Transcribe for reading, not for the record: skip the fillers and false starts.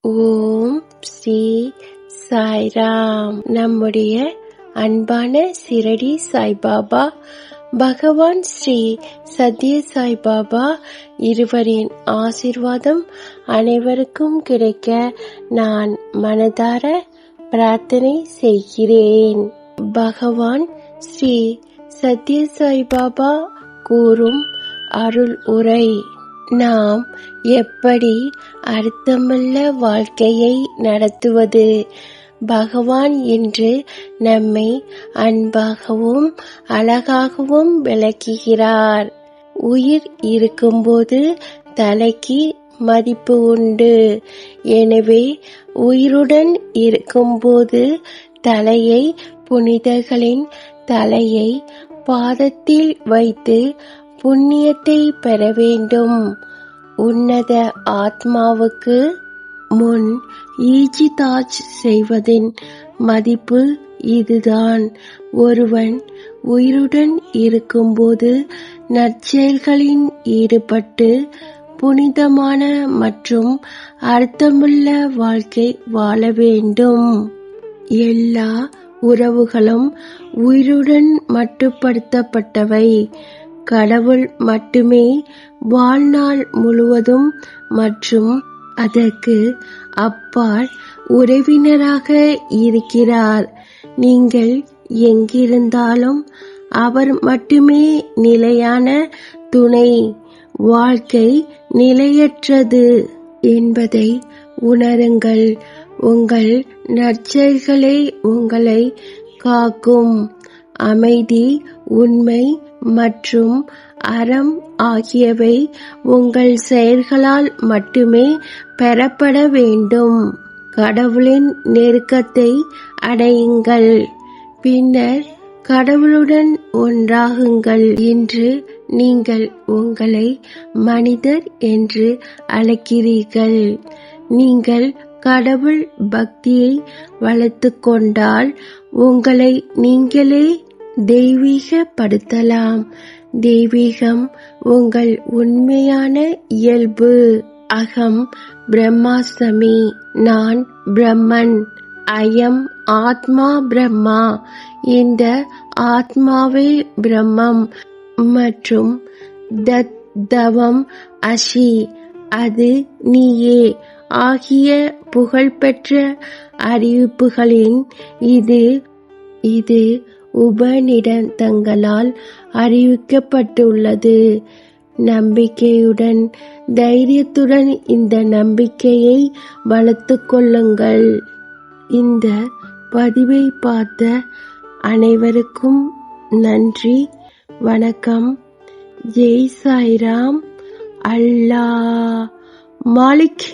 ஓம் ஸ்ரீ சாய்ராம். நம்முடைய அன்பான சிரடி சாய்பாபா, பகவான் ஸ்ரீ சத்ய சாய்பாபா இருவரின் ஆசீர்வாதம் அனைவருக்கும் கிடைக்க நான் மனதார பிரார்த்தனை செய்கிறேன். பகவான் ஸ்ரீ சத்ய சாய்பாபா கூறும் அருள் உரை. நாம் எப்படி அர்த்தமுள்ள வாழ்க்கையை நடத்துவது? பகவான் என்று நம்மை அன்பாகவும் அழகாகவும் விளக்குகிறார். உயிர் இருக்கும்போது தலைக்கு மதிப்பு உண்டு. எனவே உயிருடன் இருக்கும்போது தலையை, புனிதர்களின் தலையை பாதத்தில் வைத்து புண்ணியத்தை பெற வேண்டும். உன்னத ஆத்மாவுக்கு முன் ஈஜிதாஜ் செய்வதின் மதிப்பு இதுதான். ஒருவன் உயிருடன் இருக்கும்போது நற்செயல்களில் ஈடுபட்டு புனிதமான மற்றும் அர்த்தமுள்ள வாழ்க்கை வாழ வேண்டும். எல்லா உறவுகளும் உயிருடன் மட்டுப்படுத்தப்பட்டவை. கடவுள் மட்டுமே வாழ்நாள் முழுவதும் மற்றும் அதற்கு அப்பால் உறவினராக இருக்கிறார். நீங்கள் எங்கிருந்தாலும் அவர் மட்டுமே நிலையான துணை. வாழ்க்கை நிலையற்றது என்பதை உணருங்கள். உங்கள் நற்செயல்களே உங்களை காக்கும். அமைதி, உண்மை மற்றும் அறம் ஆகியவை உங்கள் செயல்களால் மட்டுமே பெறப்பட வேண்டும். கடவுளின் நெருக்கத்தை அடையுங்கள், பின்னர் கடவுளுடன் ஒன்றாகுங்கள். இன்று நீங்கள் உங்களை மனிதர் என்று அழைக்கிறீர்கள். நீங்கள் கடவுள் பக்தியை வளர்த்துக் கொண்டால் உங்களை நீங்களே தெய்வீகப்படுத்தலாம். தெய்வீகம் உங்கள் உண்மையான இயல்பு. அகம் பிரம்மாஸ்மி, நான் பிரம்மன். அயம் ஆத்மா பிரம்மா, இந்த ஆத்மாவே பிரம்மம். மற்றும் தத் தவம் அசி, அது நீயே ஆகிய புகழ்பெற்ற அறிவிப்புகளின் இது உபநிடதங்களால் அறிவிக்கப்பட்டுள்ளது. நம்பிக்கையுடன், தைரியத்துடன் இந்த நம்பிக்கையை வளர்த்துக் கொள்ளுங்கள். இந்த பதிவை பார்த்த அனைவருக்கும் நன்றி, வணக்கம். ஜெய் சாய்ராம். அல்லாஹ் மாலிக்.